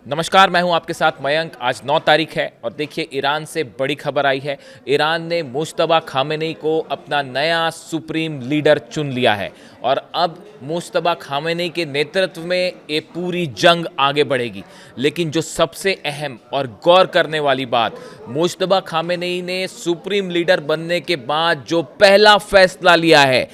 नमस्कार, मैं हूं आपके साथ मयंक। आज 9 तारीख है और देखिए ईरान से बड़ी खबर आई है। ईरान ने मुश्तबा खामेनी को अपना नया सुप्रीम लीडर चुन लिया है और अब मुश्तबा खामेनी के नेतृत्व में ये पूरी जंग आगे बढ़ेगी। लेकिन जो सबसे अहम और गौर करने वाली बात, मुश्तबा खामेनी ने सुप्रीम लीडर बनने के बाद जो पहला फैसला लिया है,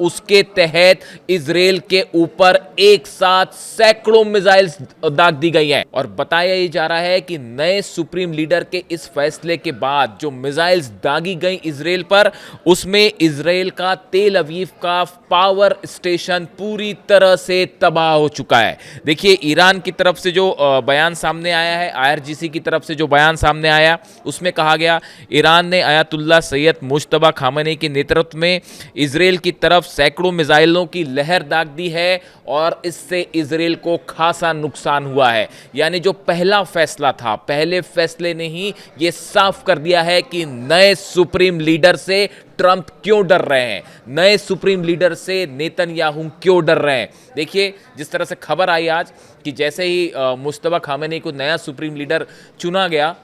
उसके तहत इजराइल के ऊपर एक साथ सैकड़ों मिसाइल्स दाग दी गई हैं और बताया ही जा रहा है कि नए सुप्रीम लीडर के इस फैसले के बाद जो मिसाइल्स दागी गई इजराइल पर, उसमें इजराइल का तेल अवीव का पावर स्टेशन पूरी तरह से तबाह हो चुका है। देखिए, ईरान की तरफ से जो बयान सामने आया है, आईआरजीसी की तरफ से जो बयान सामने आया, उसमें कहा गया ईरान ने अयातुल्ला सैयद मुश्तबा खामेनी के नेतृत्व में इजराइल की तरफ सैकड़ों मिसाइलों की लहर दाग दी है और इससे इजराइल को खासा नुकसान हुआ है। यानी जो पहला फैसला था, पहले फैसले ने ही यह साफ कर दिया है कि नए सुप्रीम लीडर से ट्रंप क्यों डर रहे हैं, नए सुप्रीम लीडर से नेतन्याहू क्यों डर रहे हैं। देखिए, जिस तरह से खबर आई आज कि जैसे ही मुश्तबा खामेनी को नया सुप्रीम लीडर चुना गया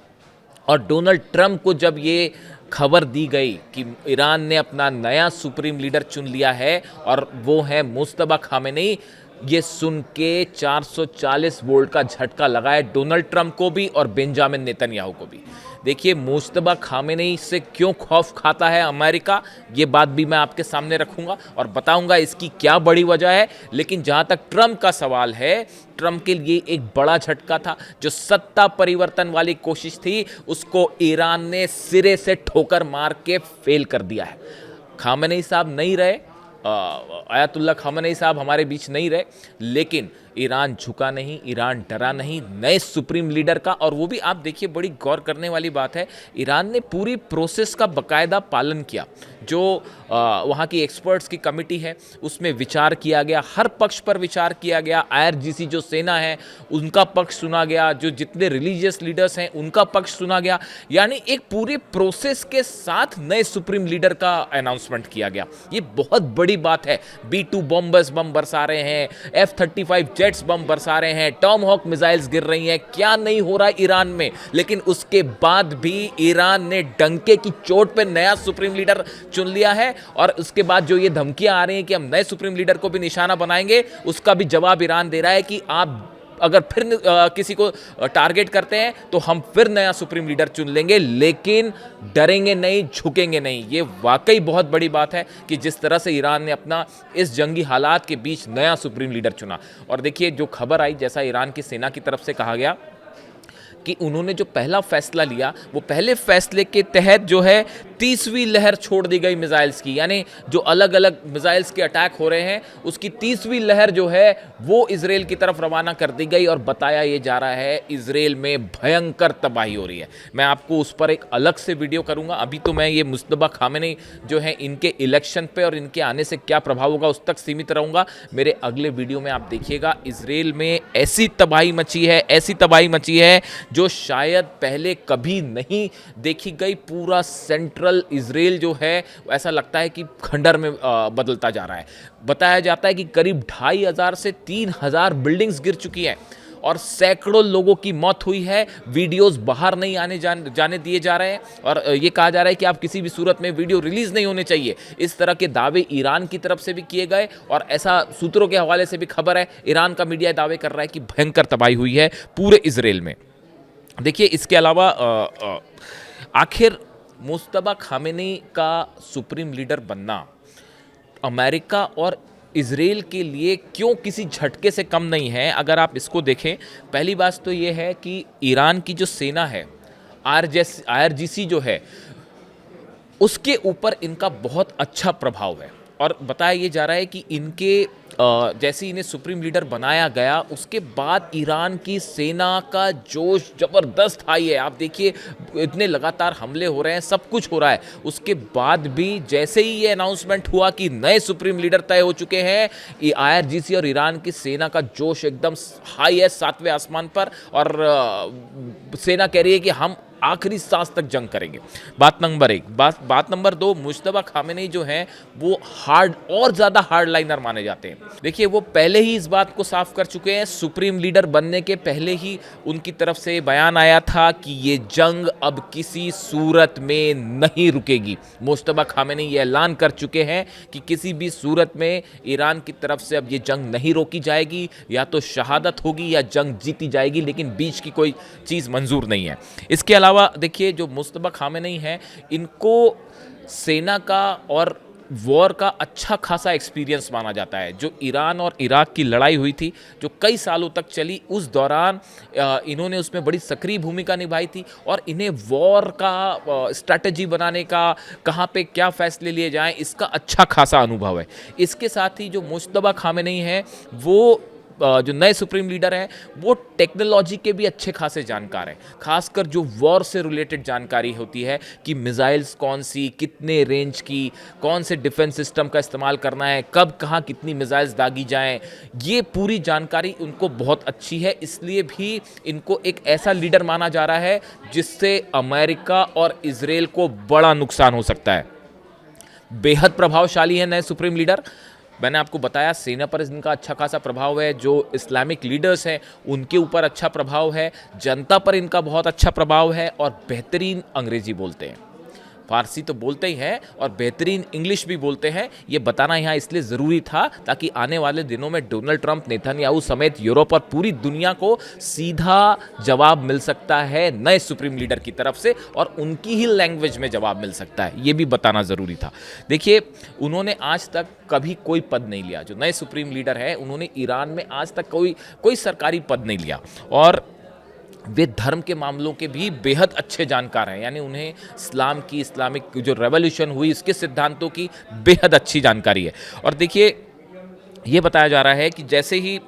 और डोनाल्ड ट्रंप को जब ये खबर दी गई कि ईरान ने अपना नया सुप्रीम लीडर चुन लिया है और वो है मुश्तबा खामेनी, ये सुन के 440 वोल्ट का झटका लगा है डोनाल्ड ट्रंप को भी और बेंजामिन नेतन्याहू को भी। देखिए, मुश्तबा खामेनी से क्यों खौफ खाता है अमेरिका, ये बात भी मैं आपके सामने रखूंगा और बताऊंगा इसकी क्या बड़ी वजह है। लेकिन जहां तक ट्रंप का सवाल है, ट्रंप के लिए एक बड़ा झटका था। जो सत्ता परिवर्तन वाली कोशिश थी, उसको ईरान ने सिरे से ठोकर मार के फेल कर दिया है। खामेनी साहब नहीं रहे, अयातुल्ला खामेनी साहब हमारे बीच नहीं रहे, लेकिन ईरान झुका नहीं, ईरान डरा नहीं नए सुप्रीम लीडर का। और वो भी आप देखिए, बड़ी गौर करने वाली बात है, ईरान ने पूरी प्रोसेस का बाकायदा पालन किया। जो वहाँ की एक्सपर्ट्स की कमेटी है, उसमें विचार किया गया, हर पक्ष पर विचार किया गया। आईआरजीसी जो सेना है, उनका पक्ष सुना गया, जो जितने रिलीजियस लीडर्स हैं उनका पक्ष सुना गया। यानी एक पूरे प्रोसेस के साथ नए सुप्रीम लीडर का अनाउंसमेंट किया गया। ये बहुत बड़ी बात है। B-2 बॉम्बर्स बम बरसा रहे हैं, F-35 जेट्स बम बरसा रहे हैं, टॉमहॉक मिसाइल्स गिर रही हैं, क्या नहीं हो रहा ईरान में। लेकिन उसके बाद भी ईरान ने डंके की चोट पे नया सुप्रीम लीडर चुन लिया है और उसके बाद जो ये धमकियां आ रही हैं कि हम नए सुप्रीम लीडर को भी निशाना बनाएंगे, उसका भी जवाब ईरान दे रहा है कि आप अगर फिर किसी को टारगेट करते हैं तो हम फिर नया सुप्रीम लीडर चुन लेंगे, लेकिन डरेंगे नहीं, झुकेंगे नहीं। ये वाकई बहुत बड़ी बात है कि जिस तरह से ईरान ने अपना इस जंगी हालात के बीच नया सुप्रीम लीडर चुना। और देखिए, जो खबर आई, जैसा ईरान की सेना की तरफ से कहा गया कि उन्होंने जो पहला फैसला लिया, वो पहले फैसले के तहत जो है 30वीं लहर छोड़ दी गई मिसाइल्स की। यानी जो अलग अलग मिसाइल्स के अटैक हो रहे हैं, उसकी 30वीं लहर जो है वो इजराइल की तरफ रवाना कर दी गई और बताया ये जा रहा है इजराइल में भयंकर तबाही हो रही है। मैं आपको उस पर एक अलग से वीडियो करूंगा। अभी तो मैं ये मुश्तबा खामेनी जो है, इनके इलेक्शन पे और इनके आने से क्या प्रभाव होगा, उस तक सीमित रहूंगा। मेरे अगले वीडियो में आप देखिएगा, इजराइल में ऐसी तबाही मची है, ऐसी तबाही मची है जो शायद पहले कभी नहीं देखी गई। पूरा सेंट्रल इजराइल जो है, ऐसा लगता है कि खंडर में बदलता जा रहा है। बताया जाता है कि करीब 2500 से 3000 बिल्डिंग्स गिर चुकी हैं और सैकड़ों लोगों की मौत हुई है। वीडियोस बाहर नहीं जाने दिए जा रहे हैं और ये कहा जा रहा है कि आप किसी भी सूरत में वीडियो रिलीज नहीं होने चाहिए। इस तरह के दावे ईरान की तरफ से भी किए गए और ऐसा सूत्रों के हवाले से भी खबर है, ईरान का मीडिया दावे कर रहा है कि भयंकर तबाही हुई है पूरे इजराइल में। देखिए, इसके अलावा आखिर मुश्तबा खामेनी का सुप्रीम लीडर बनना अमेरिका और इजराइल के लिए क्यों किसी झटके से कम नहीं है। अगर आप इसको देखें, पहली बात तो ये है कि ईरान की जो सेना है, आईआरजीसी जो है, उसके ऊपर इनका बहुत अच्छा प्रभाव है। और बताया ये जा रहा है कि इनके जैसे ही इन्हें सुप्रीम लीडर बनाया गया, उसके बाद ईरान की सेना का जोश ज़बरदस्त हाई है। आप देखिए, इतने लगातार हमले हो रहे हैं, सब कुछ हो रहा है। उसके बाद भी जैसे ही ये अनाउंसमेंट हुआ कि नए सुप्रीम लीडर तय हो चुके हैं, ये आईआरजीसी और ईरान की सेना का जोश एकदम हाई है, 7वें आसमान पर। और सेना कह रही है कि हम आखिरी सांस तक जंग करेंगे। बात नंबर एक। बात नंबर दो, मुश्तबा खामेनेई जो हैं वो हार्ड और ज़्यादा हार्ड लाइनर माने जाते हैं। देखिए वो पहले ही इस बात को साफ कर चुके हैं, सुप्रीम लीडर बनने के पहले ही उनकी तरफ से बयान आया था कि ये जंग अब किसी सूरत में नहीं रुकेगी। मुश्तबा खामेनेई ये ऐलान कर चुके हैं कि किसी भी सूरत में ईरान की तरफ से अब ये जंग नहीं रोकी जाएगी, या तो शहादत होगी या जंग जीती जाएगी, लेकिन बीच की कोई चीज़ मंजूर नहीं है। इसके अलावा देखिए जो मुश्तबा खामेनेई हैं, इनको सेना का और वॉर का अच्छा खासा एक्सपीरियंस माना जाता है। जो ईरान और इराक की लड़ाई हुई थी, जो कई सालों तक चली, उस दौरान इन्होंने उसमें बड़ी सक्रिय भूमिका निभाई थी और इन्हें वॉर का स्ट्रैटेजी बनाने का, कहाँ पे क्या फैसले लिए जाएं, इसका अच्छा खासा अनुभव है। इसके साथ ही जो मुश्तबा खामेनेई हैं वो जो नए सुप्रीम लीडर हैं वो टेक्नोलॉजी के भी अच्छे खासे जानकार हैं, खासकर जो वॉर से रिलेटेड जानकारी होती है कि मिसाइल्स कौन सी, कितने रेंज की, कौन से डिफेंस सिस्टम का इस्तेमाल करना है, कब कहाँ कितनी मिसाइल्स दागी जाएं, ये पूरी जानकारी उनको बहुत अच्छी है। इसलिए भी इनको एक ऐसा लीडर माना जा रहा है जिससे अमेरिका और इजराइल को बड़ा नुकसान हो सकता है। बेहद प्रभावशाली है नए सुप्रीम लीडर। मैंने आपको बताया सेना पर इनका अच्छा खासा प्रभाव है, जो इस्लामिक लीडर्स हैं उनके ऊपर अच्छा प्रभाव है, जनता पर इनका बहुत अच्छा प्रभाव है और बेहतरीन अंग्रेजी बोलते हैं। फारसी तो बोलते ही हैं और बेहतरीन इंग्लिश भी बोलते हैं। ये बताना यहाँ इसलिए ज़रूरी था ताकि आने वाले दिनों में डोनाल्ड ट्रंप, नेतन्याहू समेत यूरोप और पूरी दुनिया को सीधा जवाब मिल सकता है नए सुप्रीम लीडर की तरफ से और उनकी ही लैंग्वेज में जवाब मिल सकता है, ये भी बताना ज़रूरी था। देखिए उन्होंने आज तक कभी कोई पद नहीं लिया। जो नए सुप्रीम लीडर है उन्होंने ईरान में आज तक कोई सरकारी पद नहीं लिया और वे धर्म के मामलों के भी बेहद अच्छे जानकार हैं, यानी उन्हें इस्लामिक जो रेवोल्यूशन हुई इसके सिद्धांतों की बेहद अच्छी जानकारी है। और देखिए ये बताया जा रहा है कि जैसे ही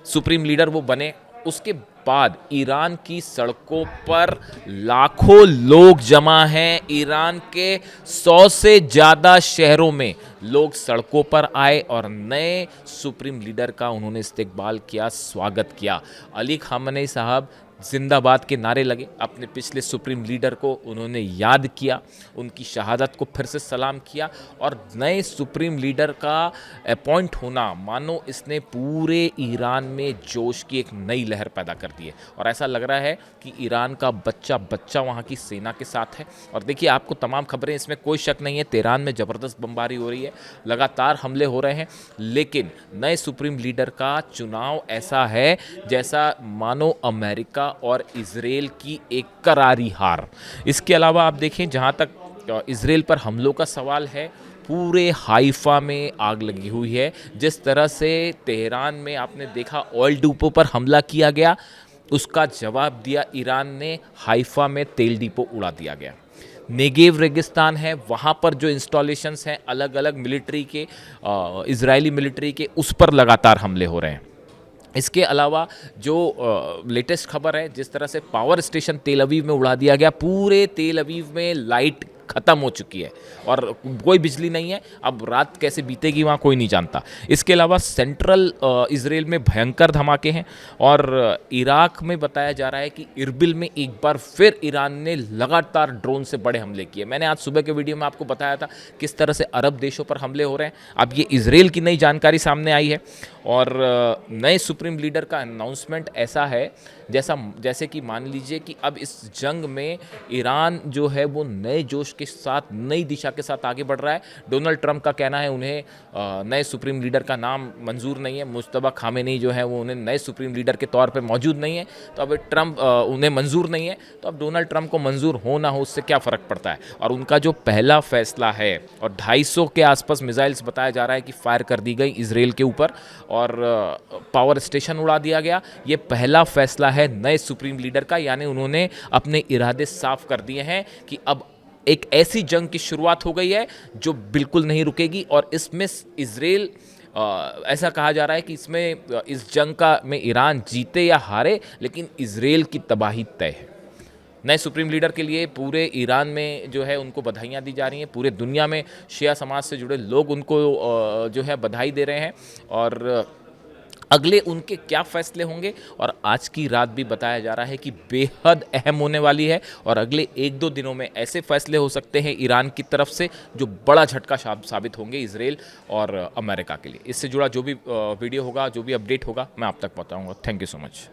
सुप्रीम लीडर वो बने उसके बाद ईरान की सड़कों पर लाखों लोग जमा हैं। ईरान के 100 से ज़्यादा शहरों में लोग सड़कों पर आए और नए सुप्रीम लीडर का उन्होंने इस्तकबाल किया, स्वागत किया। अली खामेनेई साहब जिंदाबाद के नारे लगे, अपने पिछले सुप्रीम लीडर को उन्होंने याद किया, उनकी शहादत को फिर से सलाम किया और नए सुप्रीम लीडर का अपॉइंट होना मानो इसने पूरे ईरान में जोश की एक नई लहर पैदा कर दी है। और ऐसा लग रहा है कि ईरान का बच्चा बच्चा वहाँ की सेना के साथ है। और देखिए आपको तमाम खबरें, इसमें कोई शक नहीं है, तेहरान में ज़बरदस्त बमबारी हो रही है, लगातार हमले हो रहे हैं, लेकिन नए सुप्रीम लीडर का चुनाव ऐसा है जैसा मानो अमेरिका और इजराइल की एक करारी हार। इसके अलावा आप देखें, जहां तक इजराइल पर हमलों का सवाल है, पूरे हाइफा में आग लगी हुई है। जिस तरह से तेहरान में आपने देखा ऑयल डिपो पर हमला किया गया, उसका जवाब दिया ईरान ने, हाइफा में तेल डिपो उड़ा दिया गया। नेगेव रेगिस्तान है, वहाँ पर जो इंस्टॉलेशंस हैं अलग अलग मिलिट्री के, इजरायली मिलिट्री के, उस पर लगातार हमले हो रहे हैं। इसके अलावा जो लेटेस्ट खबर है, जिस तरह से पावर स्टेशन तेल अवीव में उड़ा दिया गया, पूरे तेल अवीव में लाइट ख़त्म हो चुकी है और कोई बिजली नहीं है। अब रात कैसे बीतेगी वहाँ कोई नहीं जानता। इसके अलावा सेंट्रल इजराइल में भयंकर धमाके हैं और इराक में बताया जा रहा है कि इरबिल में एक बार फिर ईरान ने लगातार ड्रोन से बड़े हमले किए। मैंने आज सुबह के वीडियो में आपको बताया था किस तरह से अरब देशों पर हमले हो रहे हैं। अब ये इजराइल की नई जानकारी सामने आई है और नए सुप्रीम लीडर का अनाउंसमेंट ऐसा है जैसे कि मान लीजिए कि अब इस जंग में ईरान जो है वो नए जोश के साथ, नई दिशा के साथ आगे बढ़ रहा है। डोनाल्ड ट्रंप का कहना है उन्हें नए सुप्रीम लीडर का नाम मंजूर नहीं है, मुश्तबा खामेनेई जो है वो उन्हें नए सुप्रीम लीडर के तौर पे मौजूद नहीं है, तो अब ट्रंप उन्हें मंजूर नहीं है, तो अब डोनाल्ड ट्रंप को मंजूर हो ना हो उससे क्या फ़र्क पड़ता है। और उनका जो पहला फैसला है, और 250 के आसपास मिसाइल्स बताया जा रहा है कि फायर कर दी गई इजराइल के ऊपर और पावर स्टेशन उड़ा दिया गया, ये पहला फैसला है नए सुप्रीम लीडर का, यानी उन्होंने अपने इरादे साफ कर दिए हैं कि अब एक ऐसी जंग की शुरुआत हो गई है जो बिल्कुल नहीं रुकेगी। और इसमें इजराइल, ऐसा कहा जा रहा है कि इसमें इस जंग का में ईरान जीते या हारे, लेकिन इजराइल की तबाही तय है। नए सुप्रीम लीडर के लिए पूरे ईरान में जो है उनको बधाइयाँ दी जा रही हैं, पूरे दुनिया में शिया समाज से जुड़े लोग उनको जो है बधाई दे रहे हैं और अगले उनके क्या फैसले होंगे, और आज की रात भी बताया जा रहा है कि बेहद अहम होने वाली है और अगले 1-2 दिनों में ऐसे फैसले हो सकते हैं ईरान की तरफ से जो बड़ा झटका साबित होंगे इसराइल और अमेरिका के लिए। इससे जुड़ा जो भी वीडियो होगा, जो भी अपडेट होगा, मैं आप तक पहुंचाऊंगा। Thank you so much.